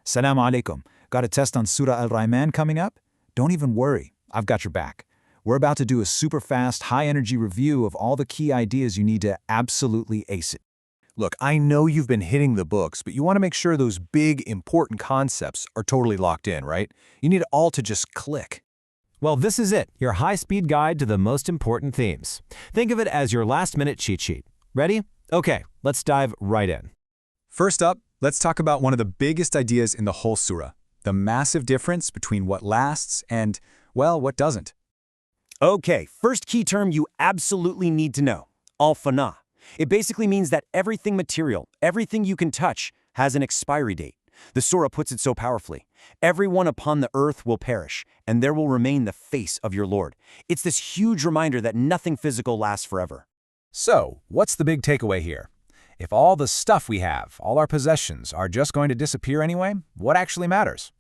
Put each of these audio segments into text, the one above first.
Salam alaikum. Got a test on Surah Al-Rahman coming up? Don't even worry, I've got your back. We're about to do a super fast, high-energy review of all the key ideas you need to absolutely ace it. Look, I know you've been hitting the books, but you want to make sure those big, important concepts are totally locked in, right? You need it all to just click. Well, this is it, your high-speed guide to the most important themes. Think of it as your last-minute cheat sheet. Ready? Okay, let's dive right in. First up, let's talk about one of the biggest ideas in the whole surah, the massive difference between what lasts and, well, what doesn't. Okay, first key term you absolutely need to know, al-fana. It basically means that everything material, everything you can touch, has an expiry date. The surah puts it so powerfully. Everyone upon the earth will perish, and there will remain the face of your Lord. It's this huge reminder that nothing physical lasts forever. So, what's the big takeaway here? If all the stuff we have, all our possessions, are just going to disappear anyway, what actually matters?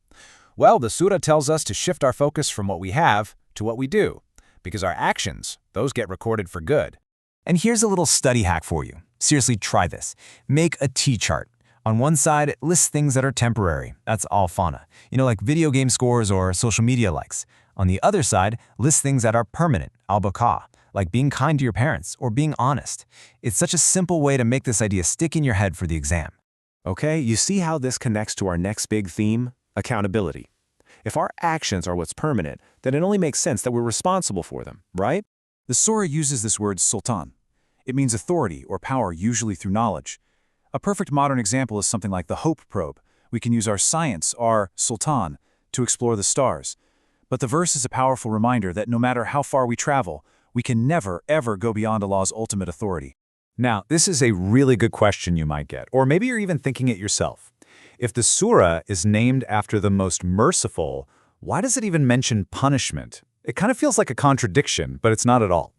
Well, the surah tells us to shift our focus from what we have to what we do, because our actions, those get recorded for good. And here's a little study hack for you. Seriously, try this. Make a T-chart. On one side, it lists things that are temporary. That's al-fana. Like video game scores or social media likes. On the other side, list things that are permanent, al-baqa, like being kind to your parents or being honest. It's such a simple way to make this idea stick in your head for the exam. Okay, you see how this connects to our next big theme? Accountability. If our actions are what's permanent, then it only makes sense that we're responsible for them, right? The surah uses this word sultan. It means authority or power, usually through knowledge. A perfect modern example is something like the Hope probe. We can use our science, our sultan, to explore the stars. But the verse is a powerful reminder that no matter how far we travel, we can never, ever go beyond Allah's ultimate authority. Now, this is a really good question you might get, or maybe you're even thinking it yourself. If the surah is named after the most merciful, why does it even mention punishment? It kind of feels like a contradiction, but it's not at all.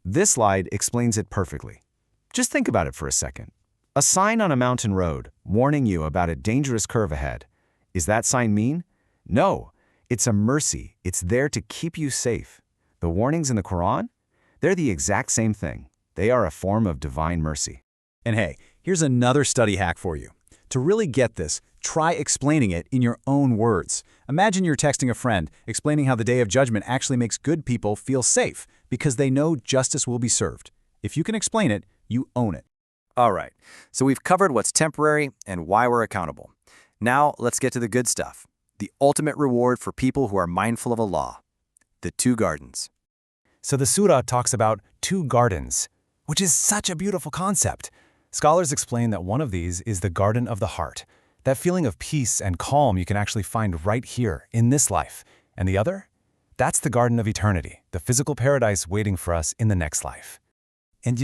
This slide explains it perfectly. Just think about it for a second. A sign on a mountain road warning you about a dangerous curve ahead. Is that sign mean? No, it's a mercy. It's there to keep you safe. The warnings in the Quran? They're the exact same thing. They are a form of divine mercy. And hey, here's another study hack for you. To really get this, try explaining it in your own words. Imagine you're texting a friend, explaining how the Day of Judgment actually makes good people feel safe because they know justice will be served. If you can explain it, you own it. All right, so we've covered what's temporary and why we're accountable. Now let's get to the good stuff. The ultimate reward for people who are mindful of Allah. The two gardens. So the surah talks about two gardens, which is such a beautiful concept. Scholars explain that one of these is the garden of the heart, that feeling of peace and calm you can actually find right here in this life. And the other? That's the garden of eternity, the physical paradise waiting for us in the next life. And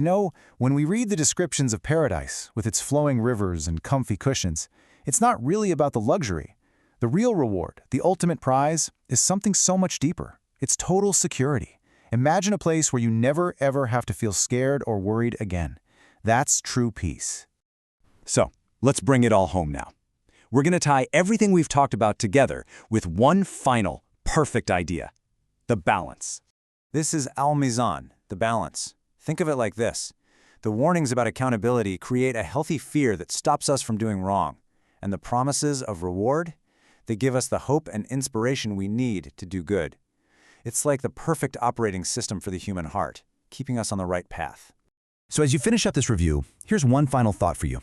when we read the descriptions of paradise with its flowing rivers and comfy cushions, it's not really about the luxury. The real reward, the ultimate prize, is something so much deeper. It's total security. Imagine a place where you never ever have to feel scared or worried again. That's true peace. So, let's bring it all home now. We're going to tie everything we've talked about together with one final, perfect idea: the balance. This is al-mizan, the balance. Think of it like this. The warnings about accountability create a healthy fear that stops us from doing wrong. And the promises of reward, they give us the hope and inspiration we need to do good. It's like the perfect operating system for the human heart, keeping us on the right path. So as you finish up this review, here's one final thought for you.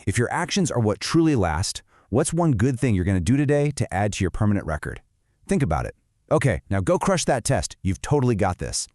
If your actions are what truly last, what's one good thing you're going to do today to add to your permanent record? Think about it. Okay, now go crush that test. You've totally got this.